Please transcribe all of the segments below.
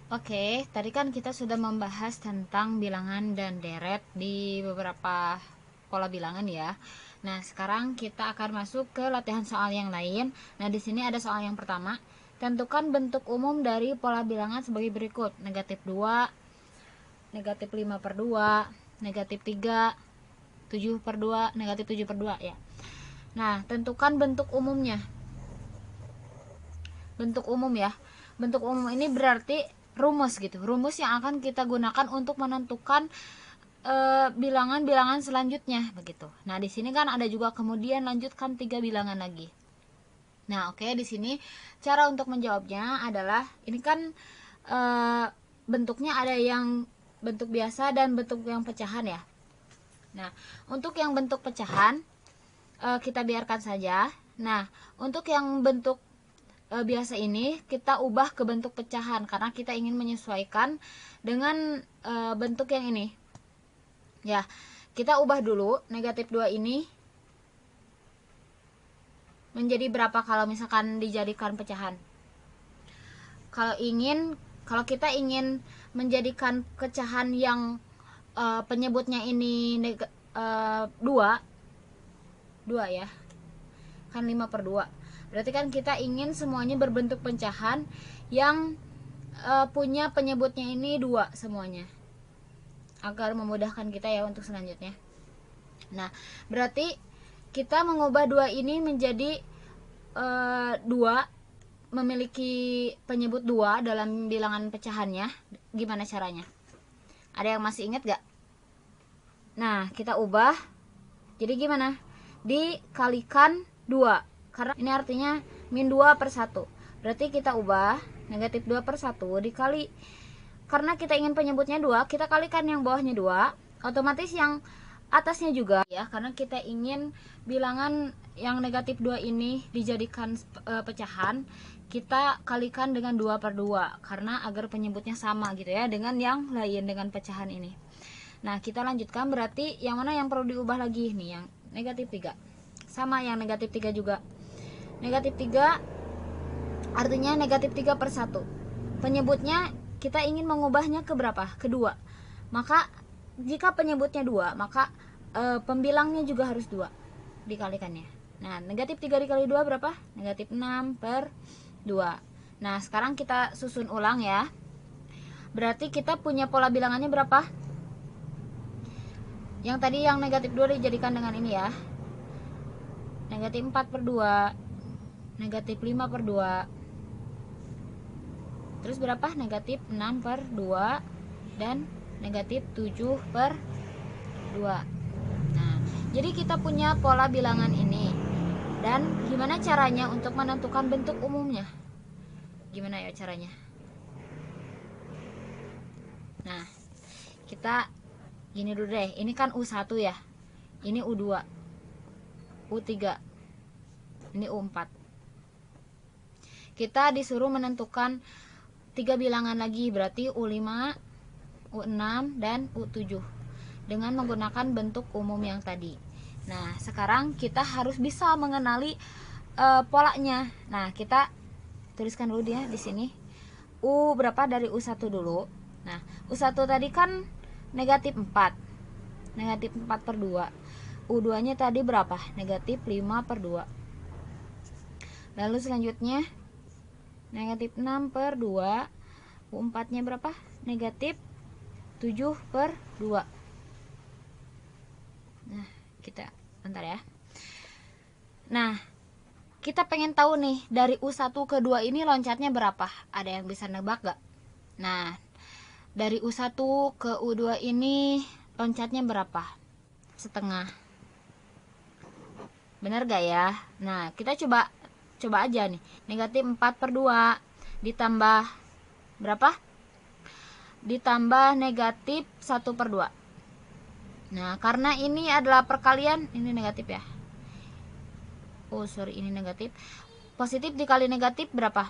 Oke, tadi kan kita sudah membahas tentang bilangan dan deret di beberapa pola bilangan ya. Nah, sekarang kita akan masuk ke latihan soal yang lain. Nah, di sini ada soal yang pertama. Tentukan bentuk umum dari pola bilangan sebagai berikut. Negatif 2, negatif 5 per 2, negatif 3, 7 per 2, negatif 7 per 2 ya. Nah, tentukan bentuk umumnya. Bentuk umum ya. Bentuk umum ini berarti rumus gitu, rumus yang akan kita gunakan untuk menentukan bilangan-bilangan selanjutnya begitu. Nah, di sini kan ada juga kemudian lanjutkan 3 bilangan lagi. Nah, oke, di sini cara untuk menjawabnya adalah ini kan bentuknya ada yang bentuk biasa dan bentuk yang pecahan ya. Nah, untuk yang bentuk pecahan kita biarkan saja. Nah, untuk yang bentuk biasa ini kita ubah ke bentuk pecahan karena kita ingin menyesuaikan dengan bentuk yang ini ya. Kita ubah dulu negatif 2 ini menjadi berapa kalau misalkan dijadikan pecahan. Kalau kita ingin menjadikan pecahan yang penyebutnya ini 2 ya, kan 5 per 2, berarti kan kita ingin semuanya berbentuk pecahan yang punya penyebutnya ini 2 semuanya, agar memudahkan kita ya untuk selanjutnya. Nah, berarti kita mengubah 2 ini menjadi 2 memiliki penyebut 2 dalam bilangan pecahannya. Gimana caranya? Ada yang masih ingat gak? Nah, kita ubah jadi gimana? Dikalikan 2, karena ini artinya min 2 per 1. Berarti kita ubah negatif 2 per 1 dikali, karena kita ingin penyebutnya 2, kita kalikan yang bawahnya 2, otomatis yang atasnya juga ya, karena kita ingin bilangan yang negatif 2 ini dijadikan pecahan, kita kalikan dengan 2 per 2 karena agar penyebutnya sama gitu ya dengan yang lain, dengan pecahan ini. Nah, kita lanjutkan, berarti yang mana yang perlu diubah lagi nih, yang negatif 3 sama yang negatif 3 juga. Negatif 3 artinya negatif 3 per 1, penyebutnya kita ingin mengubahnya ke berapa? Ke 2. Maka jika penyebutnya 2, maka pembilangnya juga harus 2 dikalikannya. Nah, negatif 3 dikali 2 berapa? Negatif 6 per 2. Nah, sekarang kita susun ulang ya. Berarti kita punya pola bilangannya berapa? Yang tadi yang negatif 2 dijadikan dengan ini ya, negatif 4 per 2, negatif 5 per 2, terus berapa? Negatif 6 per 2 dan negatif 7 per 2. Nah, jadi kita punya pola bilangan ini. Dan gimana caranya untuk menentukan bentuk umumnya? Gimana ya caranya? Nah, kita gini dulu deh, ini kan U1 ya, ini U2, U3, ini U4. Kita disuruh menentukan 3 bilangan lagi, berarti U5, U6, dan U7 dengan menggunakan bentuk umum yang tadi. Nah, sekarang kita harus bisa mengenali polanya. Nah, kita tuliskan dulu dia di sini. U berapa dari U1 dulu. Nah, U1 tadi kan negatif 4. Negatif 4 per 2. U2 nya tadi berapa? Negatif 5 per 2. Lalu selanjutnya negatif 6 per 2. U4 nya berapa? Negatif 7 per 2. Nah, kita bentar ya. Nah, kita pengen tahu nih dari U1 ke 2 ini loncatnya berapa? Ada yang bisa nebak gak? Nah, dari U1 ke U2 ini loncatnya berapa? Setengah. Bener gak ya? Nah, kita coba aja nih. Negatif 4 per 2 ditambah berapa? Ditambah negatif 1 per 2. Nah, karena ini adalah perkalian, ini negatif ya. Oh, sorry, ini negatif. Positif dikali negatif berapa?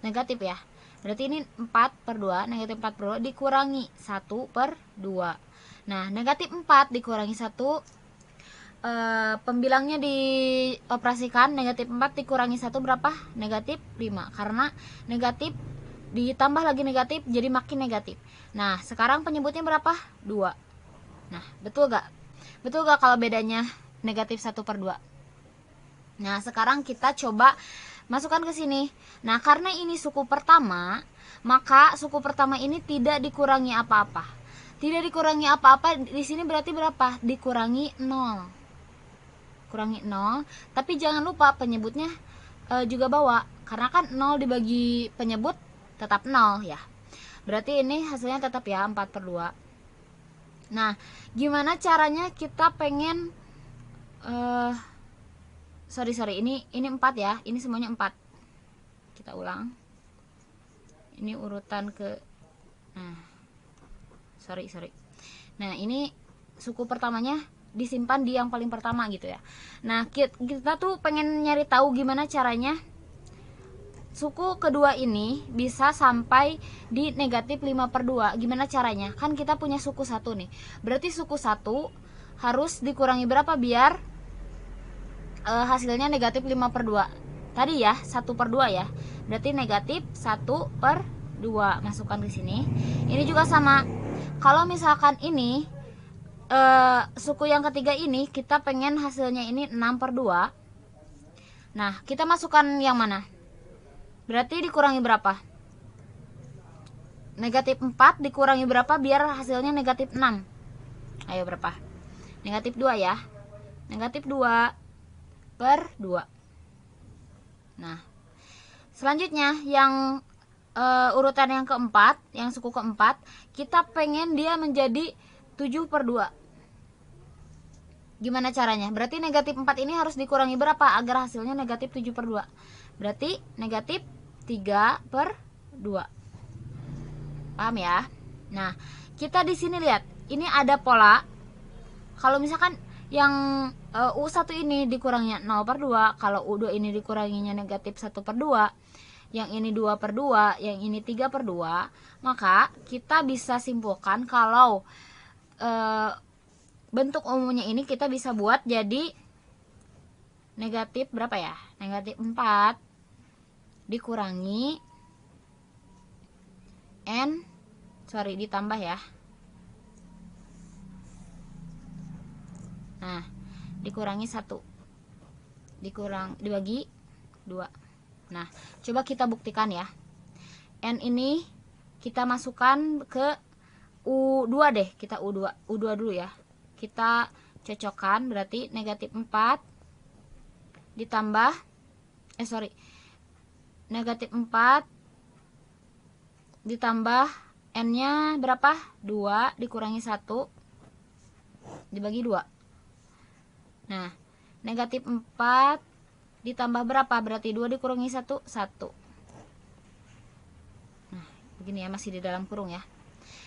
Negatif ya. Berarti ini 4 per 2, negatif 4 per 2 dikurangi 1 per 2. Nah, negatif 4 dikurangi 1, pembilangnya dioperasikan, negatif 4 dikurangi 1 berapa? Negatif 5. Karena negatif ditambah lagi negatif, jadi makin negatif. Nah, sekarang penyebutnya berapa? 2. Nah, betul gak? Betul gak kalau bedanya negatif 1/2? Nah, sekarang kita coba masukkan ke sini. Nah, karena ini suku pertama, maka suku pertama ini tidak dikurangi apa-apa. Tidak dikurangi apa-apa, di sini berarti berapa? Dikurangi 0. Kurangi 0, tapi jangan lupa penyebutnya juga bawa. Karena kan 0 dibagi penyebut tetap 0 ya. Berarti ini hasilnya tetap ya 4/2. Nah, gimana caranya kita pengen sorry ini 4 ya, ini semuanya 4. Kita ulang, ini urutan ke sorry. Nah, ini suku pertamanya disimpan di yang paling pertama gitu ya. Nah, kita tuh pengen nyari tahu gimana caranya suku kedua ini bisa sampai di negatif 5/2. Gimana caranya? Kan kita punya suku 1 nih, berarti suku 1 harus dikurangi berapa biar hasilnya negatif 5/2 tadi ya, 1/2 ya, berarti negatif 1/2. Masukkan ke sini. Ini juga sama, kalau misalkan ini suku yang ketiga ini kita pengen hasilnya ini 6/2. Nah, kita masukkan yang mana? Berarti dikurangi berapa? Negatif 4 dikurangi berapa biar hasilnya negatif 6? Ayo berapa? Negatif 2 ya. Negatif 2/2. Nah, selanjutnya yang urutan yang keempat, yang suku keempat, kita pengen dia menjadi 7/2. Gimana caranya? Berarti negatif 4 ini harus dikurangi berapa agar hasilnya negatif 7/2? Berarti negatif 3/2. Paham ya? Nah, kita di sini lihat, ini ada pola. Kalau misalkan yang U1 ini dikuranginya 0/2, kalau U2 ini dikuranginya negatif 1/2, yang ini 2/2, yang ini 3/2, maka kita bisa simpulkan kalau bentuk umumnya ini kita bisa buat jadi negatif berapa ya? Negatif 4 dikurangi ditambah ya. Nah, dikurangi 1. Dibagi 2. Nah, coba kita buktikan ya. N ini kita masukkan ke U2 deh, kita U2 dulu ya. Kita cocokkan, berarti negatif 4 ditambah negatif 4 ditambah N nya berapa? 2 dikurangi 1 dibagi 2. Nah, negatif 4 ditambah berapa? Berarti 2 dikurangi 1, 1. Nah, begini ya, masih di dalam kurung ya.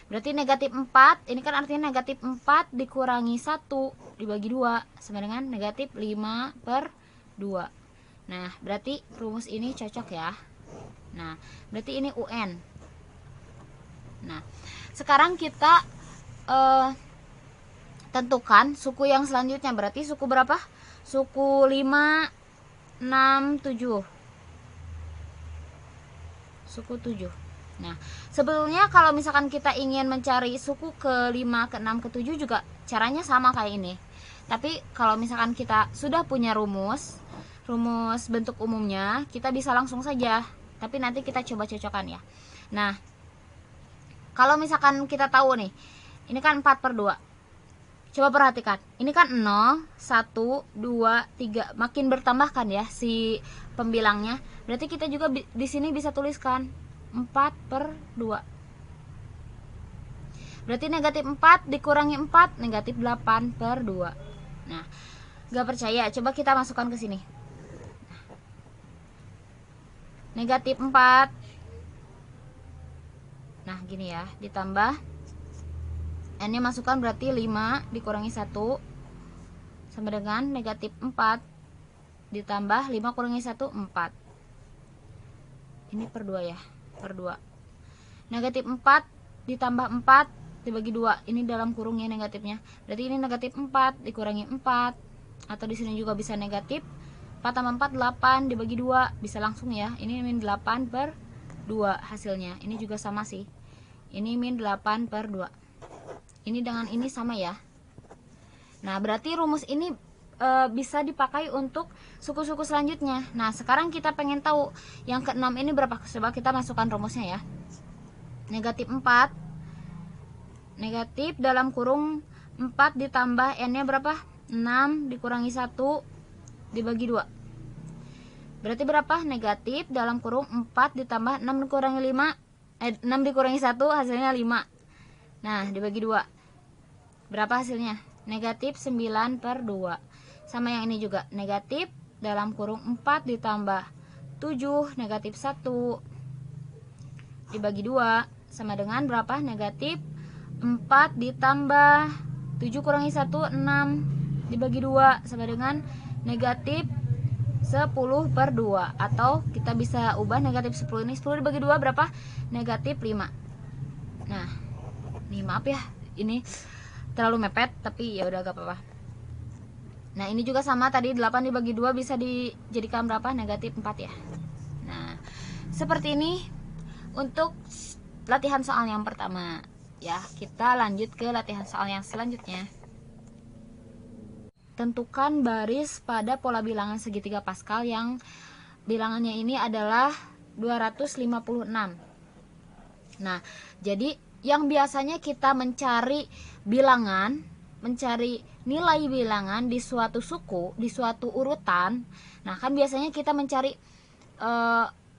Berarti negatif 4, ini kan artinya negatif 4 dikurangi 1 dibagi 2 sama dengan negatif 5/2. Nah, berarti rumus ini cocok ya. Nah, berarti ini UN. Nah, sekarang kita tentukan suku yang selanjutnya. Berarti suku berapa? Suku 5, 6, 7. Suku 7. Nah, sebetulnya kalau misalkan kita ingin mencari suku ke-5, ke-6, ke-7 juga caranya sama kayak ini. Tapi kalau misalkan kita sudah punya rumus bentuk umumnya, kita bisa langsung saja. Tapi nanti kita coba cocokkan ya. Nah, kalau misalkan kita tahu nih, ini kan 4/2. Coba perhatikan, ini kan 0, 1, 2, 3, makin bertambah kan ya si pembilangnya. Berarti kita juga di sini bisa tuliskan 4/2. Berarti negatif 4 dikurangi 4, negatif 8/2. Nah, gak percaya, coba kita masukkan ke sini. Negatif 4. Nah, gini ya, ditambah N nya masukkan, berarti 5 dikurangi 1 sama dengan negatif 4 ditambah 5 kurangi 1, 4. Ini per 2 ya, per 2. Negatif 4 ditambah 4 dibagi 2, ini dalam kurungnya negatifnya. Berarti ini negatif 4 dikurangi 4, atau di sini juga bisa negatif 4 tambah 4, 8 dibagi 2, bisa langsung ya. Ini min 8/2. 2 hasilnya. Ini juga sama sih. Ini min 8 per 2. Ini dengan ini sama ya. Nah, berarti rumus ini bisa dipakai untuk suku-suku selanjutnya. Nah, sekarang kita pengen tahu yang ke-6 ini berapa. Coba kita masukkan rumusnya ya. Negatif 4. Negatif dalam kurung 4 ditambah n-nya berapa? 6 dikurangi 1 dibagi 2. Berarti berapa? Negatif dalam kurung 4 ditambah 6 dikurangi 5. 6 dikurangi 1 hasilnya 5. Nah, dibagi 2. Berapa hasilnya? Negatif 9 per 2. Sama yang ini juga. Negatif dalam kurung 4 ditambah 7 negatif 1 dibagi 2. Sama dengan berapa? Negatif 4 ditambah 7 kurangi 1, 6 dibagi 2. Sama dengan negatif 10 per 2. Atau kita bisa ubah negatif 10 ini. 10 dibagi 2 berapa? Negatif 5. Nah, nih maaf ya, ini terlalu mepet, tapi ya udah gak apa-apa. Nah, ini juga sama tadi, 8 dibagi 2 bisa dijadikan berapa? Negatif 4 ya. Nah, seperti ini untuk latihan soal yang pertama. Ya, kita lanjut ke latihan soal yang selanjutnya. Tentukan baris pada pola bilangan segitiga Pascal yang bilangannya ini adalah 256. Nah, jadi yang biasanya kita mencari bilangan, mencari nilai bilangan di suatu suku, di suatu urutan. Nah, kan biasanya kita mencari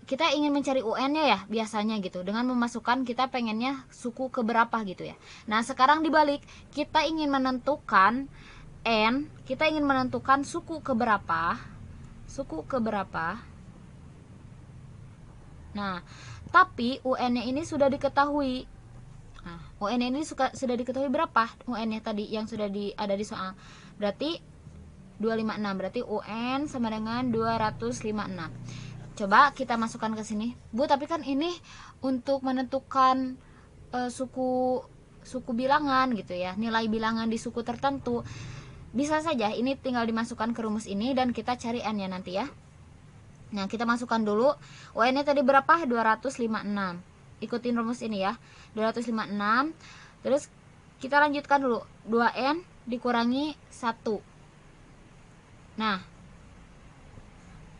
kita ingin mencari UN-nya ya biasanya gitu, dengan memasukkan kita pengennya suku keberapa gitu ya. Nah, sekarang dibalik, kita ingin menentukan N, kita ingin menentukan suku keberapa. Nah, tapi UN-nya ini sudah diketahui. Nah, UN ini sudah diketahui berapa UN-nya tadi yang sudah ada di soal. Berarti 256. Berarti UN sama dengan 256. Coba kita masukkan ke sini. Bu, tapi kan ini untuk menentukan suku bilangan gitu ya. Nilai bilangan di suku tertentu. Bisa saja ini tinggal dimasukkan ke rumus ini dan kita cari N-nya nanti ya. Nah, kita masukkan dulu. UN-nya tadi berapa? 256. Ikutin rumus ini ya. 256. Terus kita lanjutkan dulu. 2N dikurangi 1. Nah,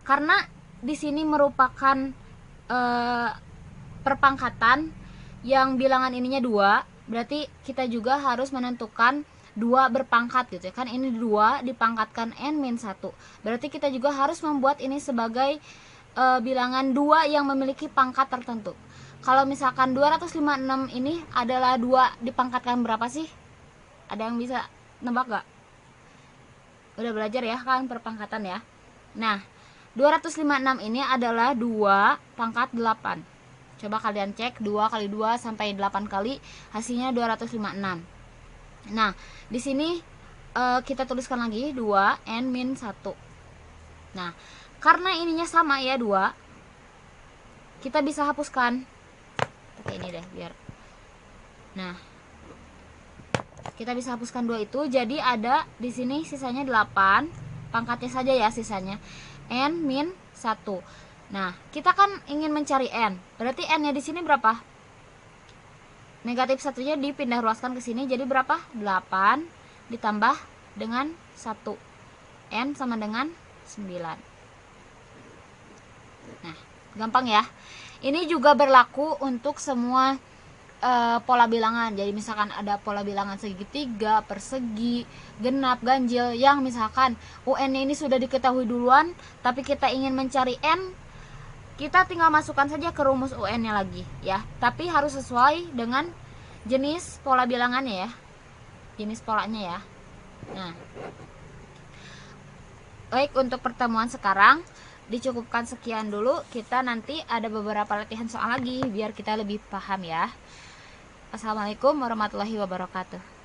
karena di sini merupakan perpangkatan yang bilangan ininya 2, berarti kita juga harus menentukan 2 berpangkat gitu ya. Kan ini 2 dipangkatkan N-1. Berarti kita juga harus membuat ini sebagai bilangan 2 yang memiliki pangkat tertentu. Kalau misalkan 256 ini adalah 2 dipangkatkan berapa sih? Ada yang bisa nebak gak? Udah belajar ya kan perpangkatan ya. Nah, 256 ini adalah 2 pangkat 8. Coba kalian cek 2 kali 2 sampai 8 kali, hasilnya 256. Nah, di sini kita tuliskan lagi 2N-1. Nah, karena ininya sama ya 2, kita bisa hapuskan. Oke, ini deh biar. Nah, kita bisa hapuskan 2 itu, jadi ada di sini sisanya 8, pangkatnya saja ya sisanya. N-1. Nah, kita kan ingin mencari N. Berarti N-nya di sini berapa? Negatif 1-nya dipindah ruaskan ke sini, jadi berapa? 8 ditambah dengan 1. N sama dengan 9. Nah, gampang ya. Ini juga berlaku untuk semua pola bilangan. Jadi misalkan ada pola bilangan segitiga, persegi, genap, ganjil, yang misalkan UN-nya ini sudah diketahui duluan, tapi kita ingin mencari N, kita tinggal masukkan saja ke rumus UN-nya lagi ya. Tapi harus sesuai dengan jenis pola bilangannya ya, jenis polanya ya. Nah, baik, untuk pertemuan sekarang dicukupkan sekian dulu. Kita nanti ada beberapa latihan soal lagi biar kita lebih paham ya. Assalamualaikum warahmatullahi wabarakatuh.